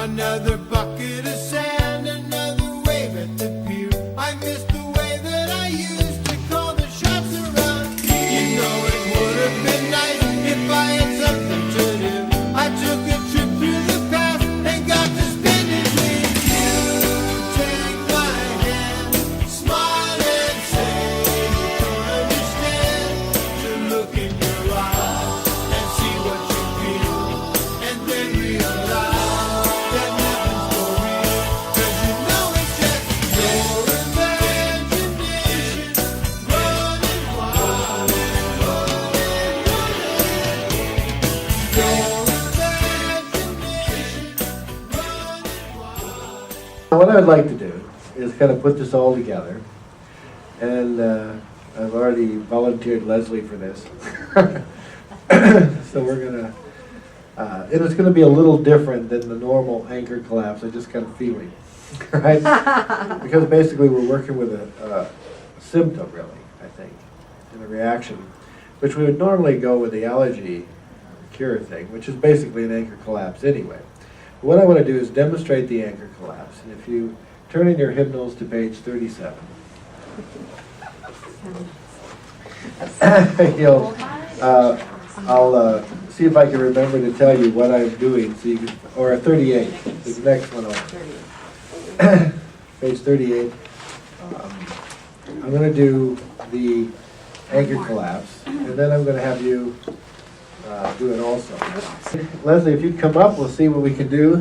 Another bucket of sand, another wave at the pier. I miss the way that I used to call the shots around here. You know it would have been nice if I had something to do. I took a trip through the past and got to spend it with you. Take my hand, smile and say you don't understand. To look in your eyes and see what you feel, and then realize that nothing's for real. 'Cause you know it's just your imagination running wild, your imagination running wild. What I'd like to do is kind of put this all together, and I've already volunteered Leslie for this. So we're gonna, and it's gonna be a little different than the normal anchor collapse. I just got a feeling, right? Because basically we're working with a symptom, really, I think, and a reaction, which we would normally go with the allergy cure thing, which is basically an anchor collapse anyway. What I want to do is demonstrate the anchor collapse. And if you turn in your hymnals to page 37, I'll see if I can remember to tell you what I'm doing, so you can, or 38, the next one over. Page 38. I'm going to do the anchor collapse, and then I'm going to have you do it also. Leslie, if you'd come up, we'll see what we can do.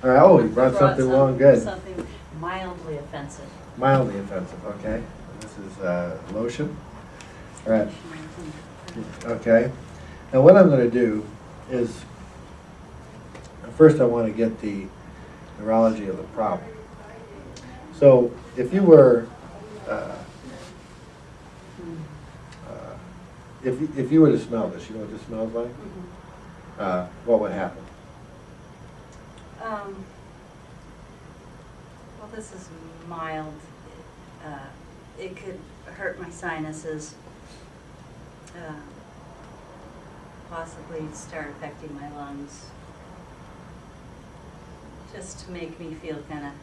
All right, oh, you brought something along, good. Something mildly offensive. Mildly offensive, okay. This is lotion. All right, okay. Now what I'm going to do is, first I want to get the neurology of the problem. So if you were, if you were to smell this, you know what this smells like? What would happen? Well, this is mild. It could hurt my sinuses, possibly start affecting my lungs, just to make me feel kind of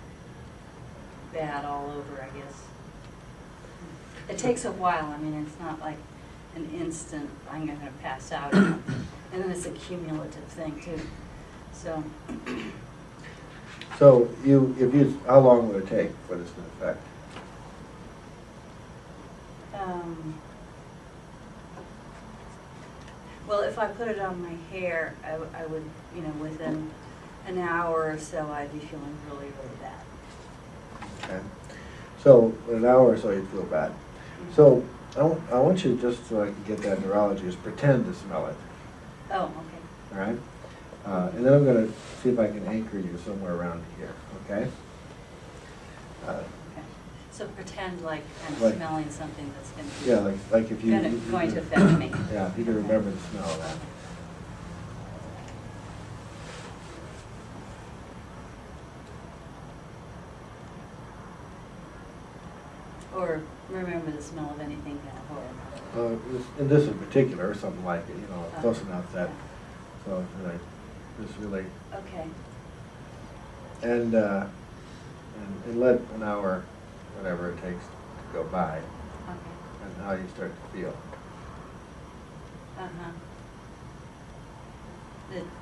bad all over, I guess. It takes a while. I mean, it's not like an instant, I'm going to pass out. And then it's a cumulative thing, too. So, So how long would it take for this to affect? well, if I put it on my hair, I would, within an hour or so, I'd be feeling really, really bad. Okay. So in an hour or so you'd feel bad. So I want you, just so I can get that neurology, is pretend to smell it. Oh, okay. All right? And then I'm going to see if I can anchor you somewhere around here, okay? Okay. So pretend like I'm Like- smelling something that's going to be Yeah, like if you... going to affect me. Yeah, if you can remember the smell of that. Or remember the smell of anything kind of horrible. And this in particular, or something like it, close enough that, Okay. so like, this really, Okay. and let an hour, whatever it takes to go by, Okay. and how you start to feel. Uh-huh.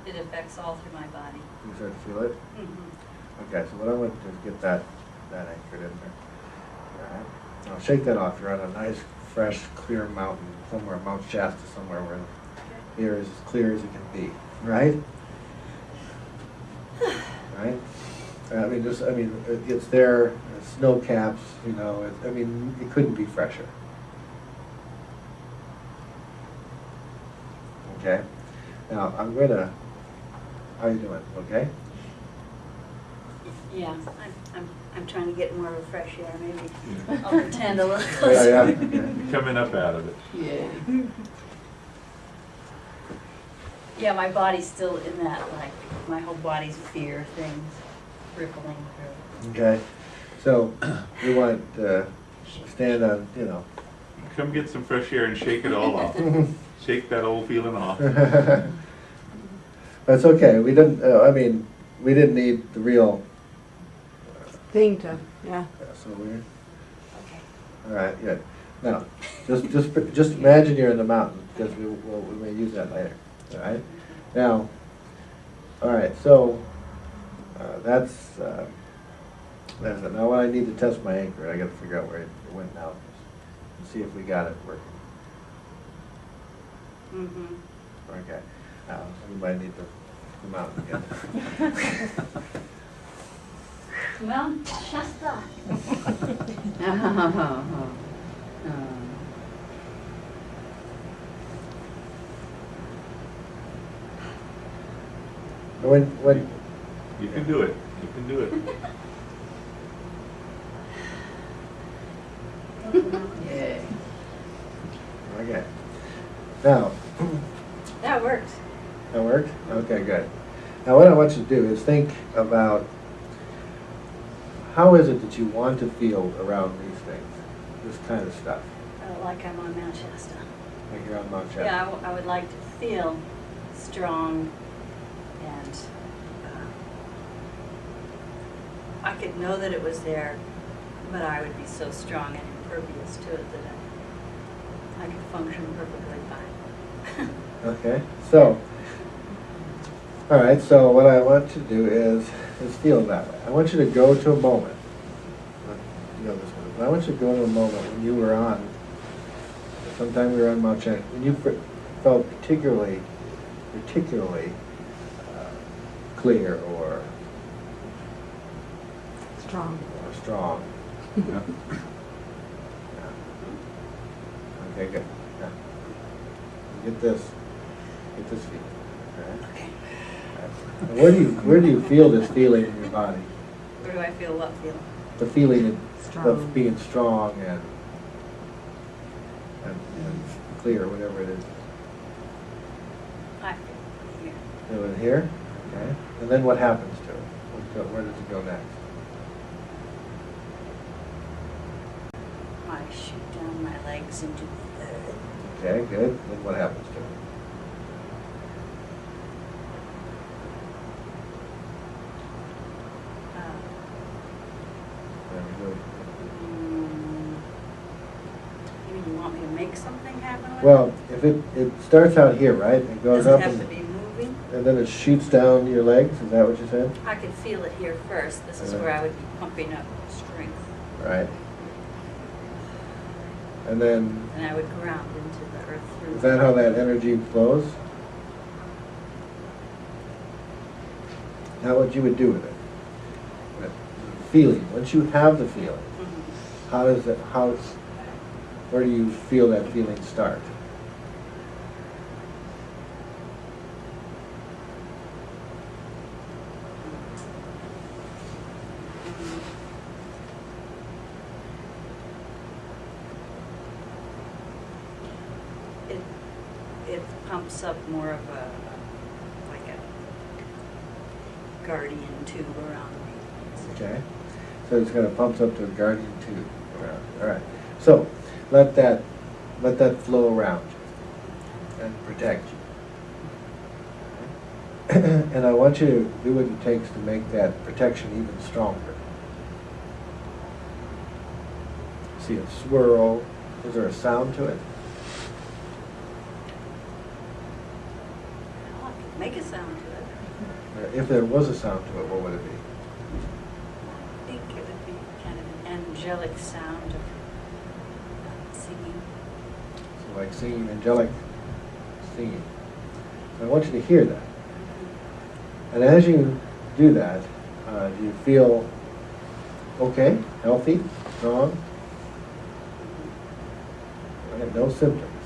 It affects all through my body. You start to feel it? Mm-hmm. Okay, so what I want to do is get that anchored in there. All right. Now shake that off. You're on a nice, fresh, clear mountain, somewhere, Mount Shasta, somewhere where the air is as clear as it can be. Right? Right? It's there, snow caps, it couldn't be fresher. Okay? Now, how you doing, okay? Yeah, I'm trying to get more of a fresh air, maybe. I'll pretend a little Yeah, closer. yeah. Coming up out of it. Yeah. Yeah, my body's still in that, like, my whole body's fear things rippling through. Okay, so you want to stand on, Come get some fresh air and shake it all off. Shake that old feeling off. That's okay. We didn't, we didn't need the real, Thing to, yeah. so we're, Okay. all right, good. Now, just imagine you're in the mountain, because we may use that later, all right? Now, all right, so, that's it. Now when I need to test my anchor, I gotta figure out where it went now, and see if we got it working. Mm-hmm. Okay, now, everybody need to come out again. Well, Shasta. When, You can do it. You can do it. Yeah. okay. Now, That works. that worked? Okay, good. Now what I want you to do is think about how is it that you want to feel around these things, this kind of stuff, Like I'm on Mount Shasta. like you're on Mount Shasta. Yeah, I would like to feel strong and I could know that it was there, but I would be so strong and impervious to it that I could function perfectly fine. Okay, so, all right, so what I want you to do is feel that way. I want you to go to a moment, you know this one, but I want you to go to a moment when you were on, sometime you were on Mount Shasta, when you felt particularly clear or Strong. strong. Yeah. Yeah. Okay, good. Yeah. Get this feeling. All right? Okay. And where do you feel this feeling in your body? Where do I feel what feeling? The feeling Strong. of being strong and clear, whatever it is. I feel here. Feel it here, okay? And then what happens to it? Where does it go next? I shoot down my legs into the earth. Okay, good. Then what happens to it? Very good. You mean you want me to make something happen with Well, it? if it starts out here, right? It goes Does it up have to and be moving? then it shoots down your legs, is that what you said? I could feel it here first. This is where I would be pumping up strength. Right. And then, And I would ground into the earth through. is that how that energy flows? Now what you would do with it? With the feeling, once you have the feeling, Mhm. where do you feel that feeling start? It pumps up more of like a guardian tube around me. Okay? So it's gonna pumps up to a guardian tube around, all right. So, let that flow around you and protect you. And I want you to do what it takes to make that protection even stronger. See it swirl. Is there a sound to it? Well, I could make a sound to it. Or if there was a sound to it, what would it be? I think it would be kind of an angelic sound of singing. So like singing, angelic singing. So I want you to hear that. And as you do that, do you feel okay, healthy, strong? Right, no symptoms.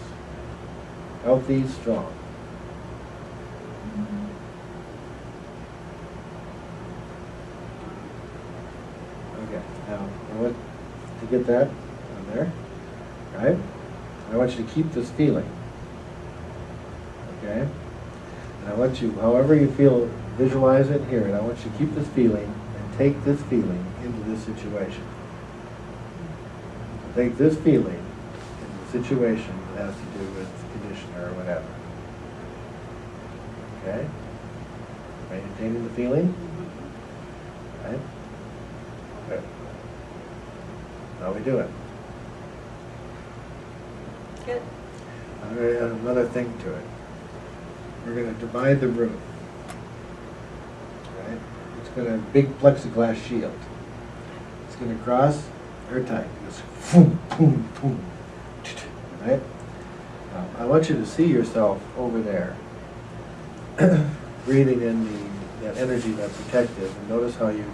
Healthy, strong. Okay, now I want to get that on there, right? And I want you to keep this feeling, okay? And I want you, however you feel, visualize it, hear it. I want you to keep this feeling and take this feeling into this situation. Take this feeling into the situation that has to do with the conditioner or whatever. Okay? Maintaining the feeling? Right? Good. How we doing? Good. I'm going to add another thing to it. We're going to divide the room. Right? It's going to have a big plexiglass shield. It's going to cross airtight. It goes boom, boom, boom. Right? Now, I want you to see yourself over there, breathing in that energy that's protective, and notice how you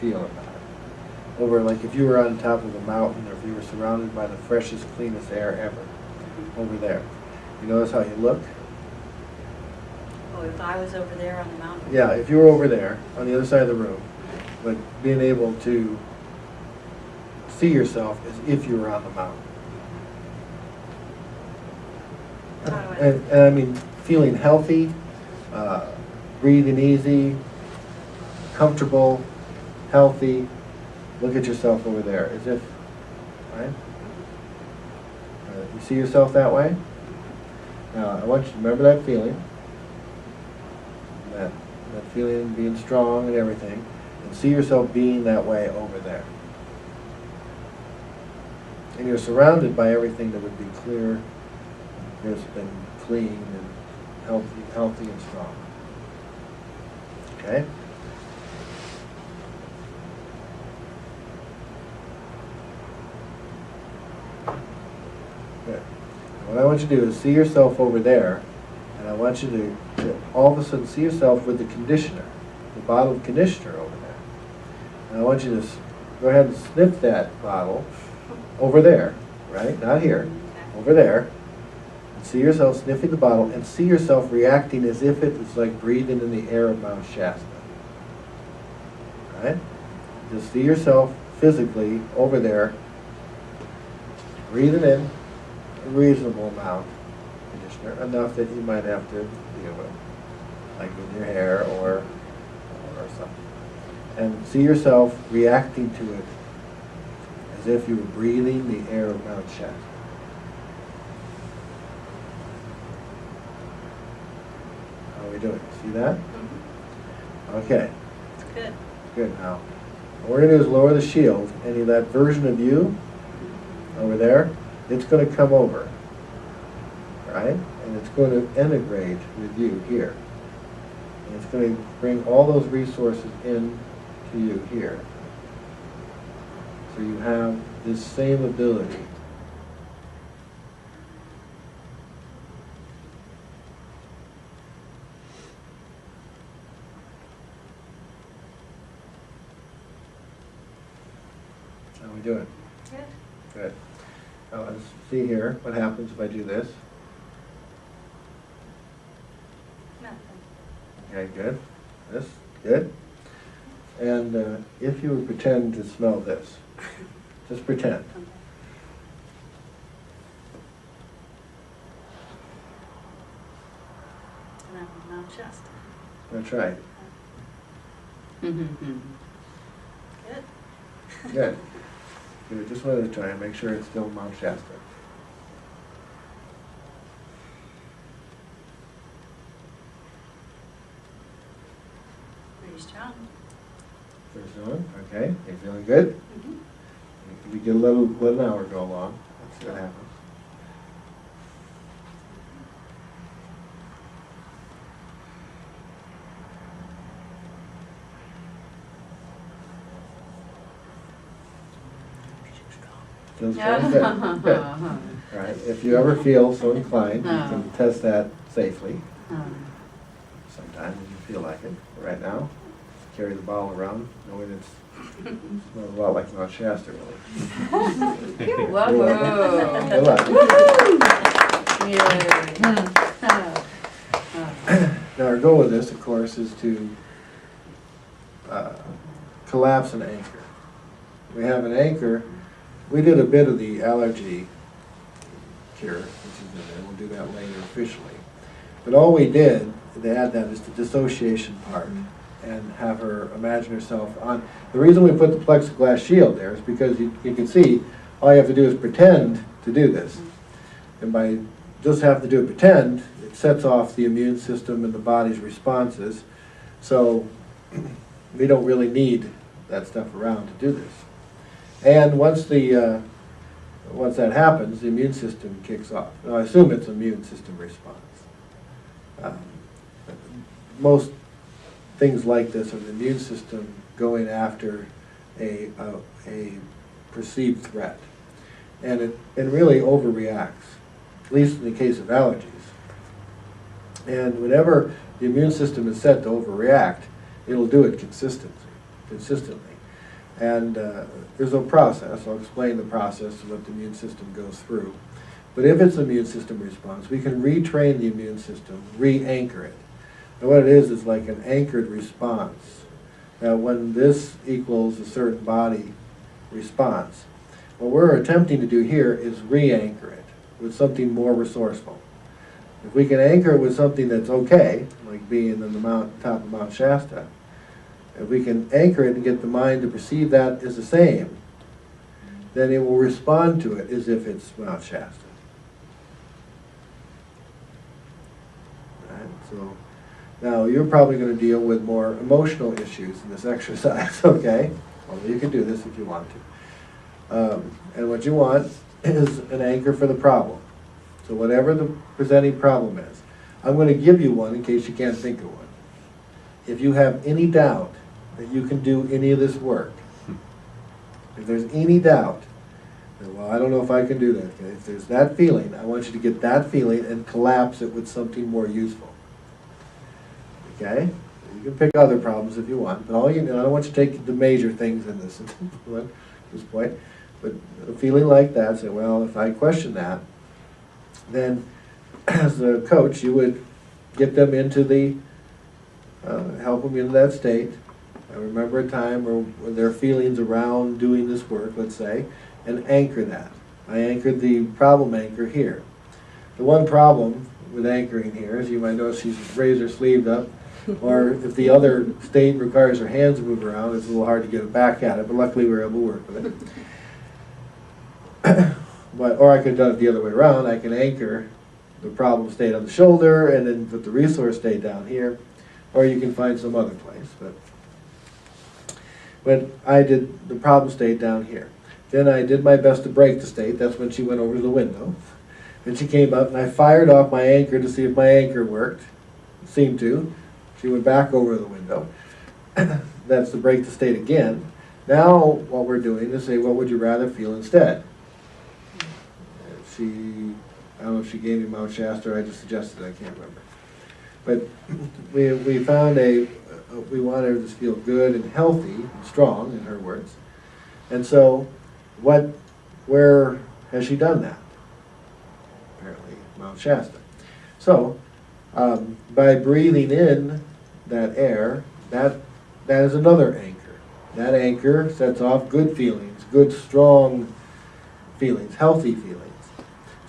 feel about it. Over, like if you were on top of a mountain, or if you were surrounded by the freshest, cleanest air ever, over there. You notice how you look? Oh, if I was over there on the mountain? Yeah, if you were over there, on the other side of the room, but being able to see yourself as if you were on the mountain. How do I- And I mean, feeling healthy, breathing easy, comfortable, healthy. Look at yourself over there, as if, right? You see yourself that way? Now, I want you to remember that feeling. That feeling of being strong and everything. And see yourself being that way over there. And you're surrounded by everything that would be clear, crisp and clean and healthy and strong. Okay? Good. What I want you to do is see yourself over there, and I want you to all of a sudden see yourself with the conditioner, the bottle of conditioner over there. And I want you to go ahead and sniff that bottle over there, right? Not here, over there. And see yourself sniffing the bottle, and see yourself reacting as if it is like breathing in the air of Mount Shasta. Right? Just see yourself physically over there, breathing in a reasonable amount of conditioner, enough that you might have to deal with, like in your hair or something. And see yourself reacting to it as if you were breathing the air of Mount Shasta. How are we doing? See that? Okay, Good. good. Now, what we're going to do is lower the shield. Any of that version of you over there, it's going to come over, right? And it's going to integrate with you here. And it's going to bring all those resources in to you here. So you have this same ability. How are we doing? Good. Good. Now let's see here what happens if I do this. Nothing. Okay, good. This, good. And if you would pretend to smell this, just pretend. Okay. And I'm Mount Shasta. That's right. Good. Good. Do it just one at a time. Make sure it's still Mount Shasta. Pretty strong. First one. Okay. You feeling good? Mhm. If you get a little, let an hour go along. Let's see what happens. Feels strong? Good. Good. All right. If you ever feel so inclined, you can test that safely. Sometime when you feel like it. Right now, carry the bottle around, knowing it's smells a lot like Mount Shasta, really. You're welcome. Good luck. Now, our goal with this, of course, is to collapse an anchor. We have an anchor. We did a bit of the allergy cure, which is in there. We'll do that later officially. But all we did to add that is the dissociation part, and have her imagine herself on. The reason we put the plexiglass shield there is because you can see all you have to do is pretend to do this. And by just having to do it pretend, it sets off the immune system and the body's responses. So we don't really need that stuff around to do this. And once that happens, the immune system kicks off. Now, I assume it's an immune system response. Most things like this are the immune system going after a perceived threat. And it really overreacts, at least in the case of allergies. And whenever the immune system is set to overreact, it'll do it consistently. And there's a process. I'll explain the process of what the immune system goes through. But if it's an immune system response, we can retrain the immune system, re-anchor it. And what it is like an anchored response. Now, when this equals a certain body response, what we're attempting to do here is re-anchor it with something more resourceful. If we can anchor it with something that's okay, like being on the top of Mount Shasta, if we can anchor it and get the mind to perceive that as the same, then it will respond to it as if it's Mount Shasta. Right? So now you're probably going to deal with more emotional issues in this exercise, okay? Although you can do this if you want to. And what you want is an anchor for the problem. So whatever the presenting problem is, I'm going to give you one in case you can't think of one. If you have any doubt that you can do any of this work, if there's any doubt, then, well, I don't know if I can do that. Okay? If there's that feeling, I want you to get that feeling and collapse it with something more useful. Okay? You can pick other problems if you want, but all you know, I don't want you to take the major things in this at this point. But a feeling like that, say, well, if I question that, then as a coach, you would get them into the, help them into that state. I remember a time where their feelings around doing this work, let's say, and anchor that. I anchored the problem anchor here. The one problem with anchoring here is you might notice she's raised her sleeve up, or if the other state requires her hands to move around, it's a little hard to get it back at it, but luckily we were able to work with it. Or I could have done it the other way around. I can anchor the problem state on the shoulder and then put the resource state down here, or you can find some other place. But I did the problem state down here. Then I did my best to break the state. That's when she went over to the window. Then she came up and I fired off my anchor to see if my anchor worked. It seemed to. She went back over the window. That's to break the state again. Now what we're doing is say, what would you rather feel instead? I don't know if she gave me Mount Shasta or I just suggested it, I can't remember. But we found we want her to feel good and healthy and strong, in her words. And so, where has she done that? Apparently, Mount Shasta. So, by breathing in that air, that is another anchor. That anchor sets off good feelings, good, strong feelings, healthy feelings.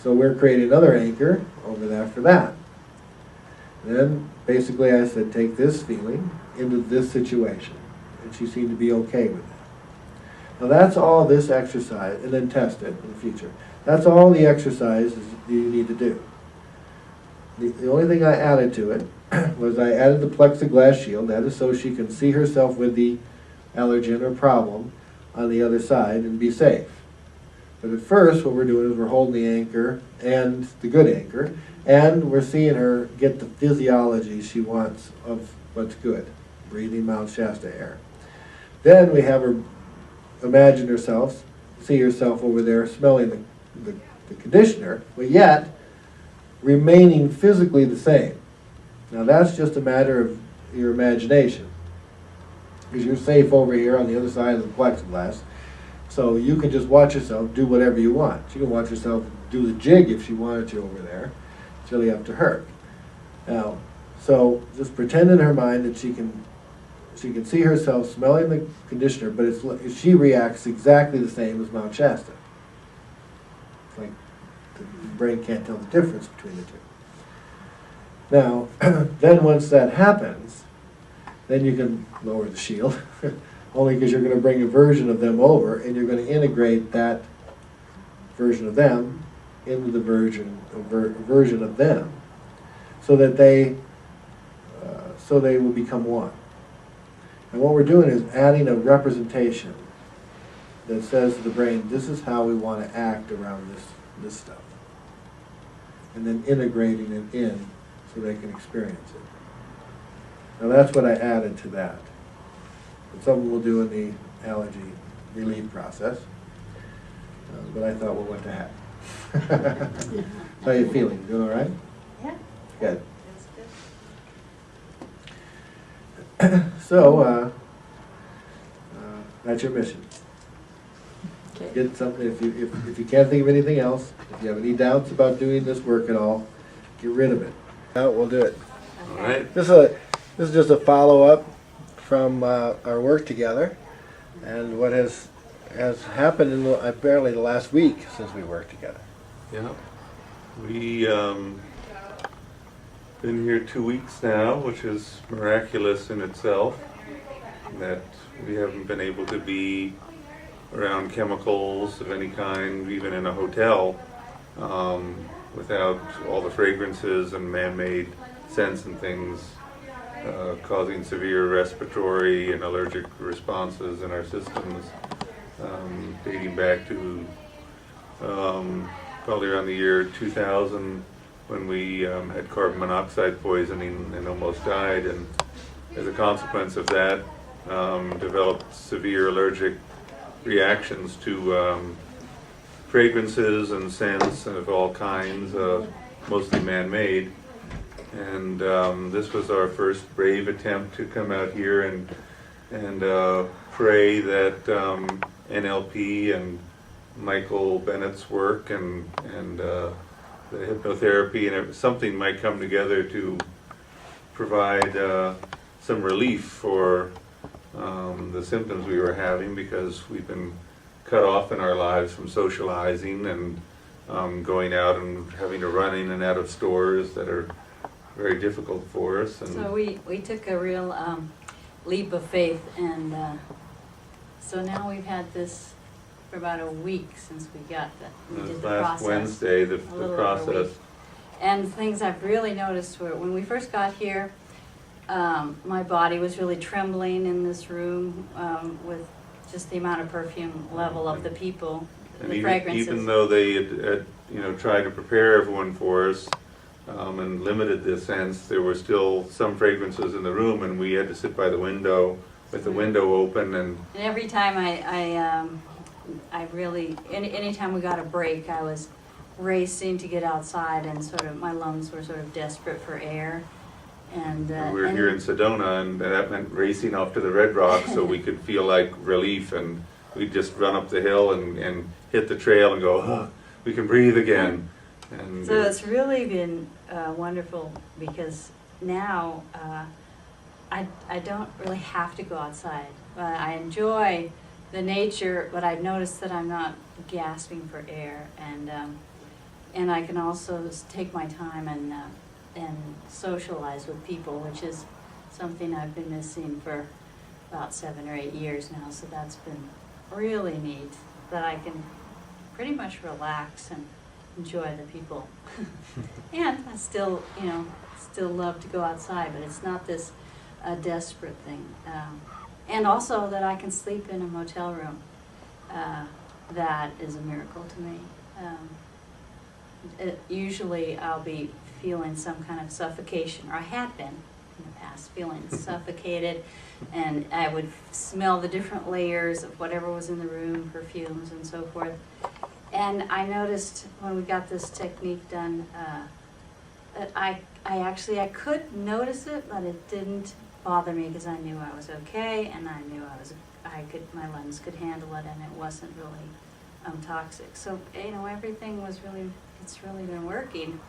So we're creating another anchor over there for that. And then basically I said, take this feeling into this situation. And she seemed to be okay with that. Now that's all this exercise, and then test it in the future. That's all the exercises you need to do. The only thing I added to it was I added the plexiglass shield. That is so she can see herself with the allergen or problem on the other side and be safe. But at first, what we're doing is we're holding the anchor, and the good anchor, and we're seeing her get the physiology she wants of what's good, breathing Mount Shasta air. Then we have her imagine herself, see herself over there smelling the conditioner, but yet remaining physically the same. Now that's just a matter of your imagination, because you're safe over here on the other side of the plexiglass. So you can just watch yourself do whatever you want. She can watch herself do the jig if she wanted to over there. It's really up to her. Now, so just pretend in her mind that she can see herself smelling the conditioner, but she reacts exactly the same as Mount Shasta. It's like the brain can't tell the difference between the two. Now, then once that happens, then you can lower the shield. Only because you're going to bring a version of them over, and you're going to integrate that version of them into the version of them, so that they will become one. And what we're doing is adding a representation that says to the brain, this is how we want to act around this stuff. And then integrating it in so they can experience it. Now that's what I added to that. And something we'll do in the allergy relief process. But I thought, well, what the heck? How you feeling? Doing all right? Yeah, Good. that's good. So, that's your mission. Okay. Get something, if you can't think of anything else, if you have any doubts about doing this work at all, get rid of it. Now we'll do it. All right. This is just a follow-up from our work together, and what has happened in apparently the last week since we worked together. Yeah. We been here 2 weeks now, which is miraculous in itself, that we haven't been able to be around chemicals of any kind, even in a hotel, without all the fragrances and man-made scents and things causing severe respiratory and allergic responses in our systems, dating back to probably around the year 2000, when we had carbon monoxide poisoning and almost died, and as a consequence of that, developed severe allergic reactions to fragrances and scents of all kinds, mostly man-made. And this was our first brave attempt to come out here and pray that NLP and Michael Bennett's work and the hypnotherapy and something might come together to provide some relief for the symptoms we were having, because we've been cut off in our lives from socializing and going out and having to run in and out of stores that are very difficult for us. And So we took a real leap of faith, and so now we've had this for about a week since we did the last process. Wednesday, the A little over a process. week. And things I've really noticed were, when we first got here, my body was really trembling in this room with just the amount of perfume level of the people, And the fragrances. even though they had tried to prepare everyone for us and limited the scents, there were still some fragrances in the room, and we had to sit by the window with the window open. And And every time I really, anytime we got a break, I was racing to get outside, and sort of my lungs were sort of desperate for air. And we were here in Sedona, and that meant racing off to the Red Rock so we could feel like relief, and we'd just run up the hill and hit the trail and go, oh, we can breathe again. And so it's really been wonderful, because now I don't really have to go outside. I enjoy the nature, but I've noticed that I'm not gasping for air, and I can also take my time and socialize with people, which is something I've been missing for about 7 or 8 years now. So that's been really neat, that I can pretty much relax and enjoy the people. And I still love to go outside, but it's not this desperate thing. And also that I can sleep in a motel room. That is a miracle to me. Usually I'll be feeling some kind of suffocation, or I had been in the past, feeling suffocated, and I would smell the different layers of whatever was in the room, perfumes and so forth. And I noticed when we got this technique done that I could notice it, but it didn't bother me, because I knew I was okay, and I knew my lungs could handle it, and it wasn't really toxic. So everything was it's really been working,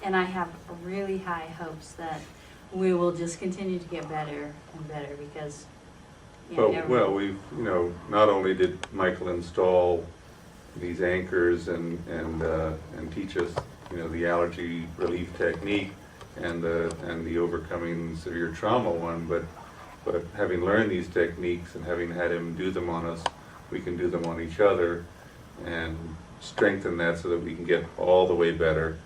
and I have really high hopes that we will just continue to get better and better, because well, we've not only did Michael install these anchors and teach us the allergy relief technique and the overcoming severe trauma one, but having learned these techniques and having had him do them on us, we can do them on each other and strengthen that so that we can get all the way better.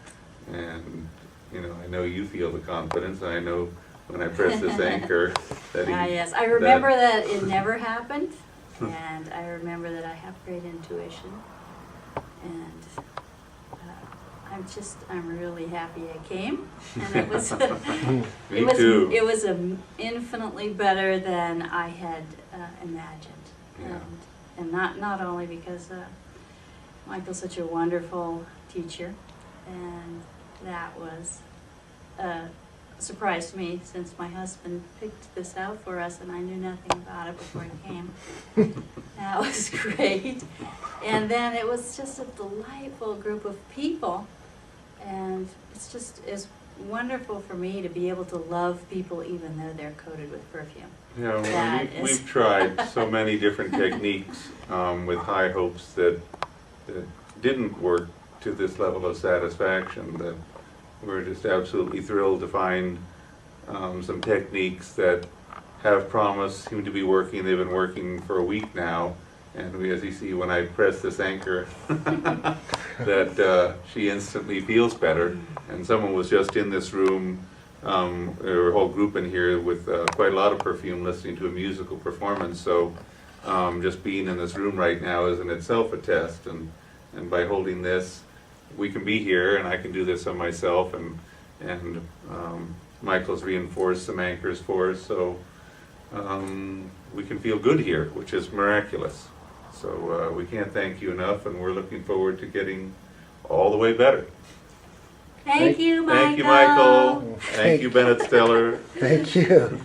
And I know you feel the confidence, and I know when I pressed this anchor. That he, Ah, yes, I remember that it never happened, and I remember that I have great intuition, and I'm really happy I came, and it was, Me too. It was infinitely better than I had imagined, Yeah. and not only because Michael's such a wonderful teacher, and that was a surprise to me since my husband picked this out for us and I knew nothing about it before he came. That was great. And then it was just a delightful group of people, and it's wonderful for me to be able to love people even though they're coated with perfume. Yeah, That well, is- we've tried so many different techniques with high hopes that didn't work to this level of satisfaction, that we're just absolutely thrilled to find some techniques that have promise, seem to be working. They've been working for a week now, and as you see when I press this anchor, that she instantly feels better. And someone was just in this room, there were a whole group in here with quite a lot of perfume listening to a musical performance, so just being in this room right now is in itself a test, and by holding this, we can be here, and I can do this on myself, and Michael's reinforced some anchors for us, so we can feel good here, which is miraculous. So we can't thank you enough, and we're looking forward to getting all the way better. Thank you, Michael. Thank you, Michael. Thank you, Bennett Steller. Thank you.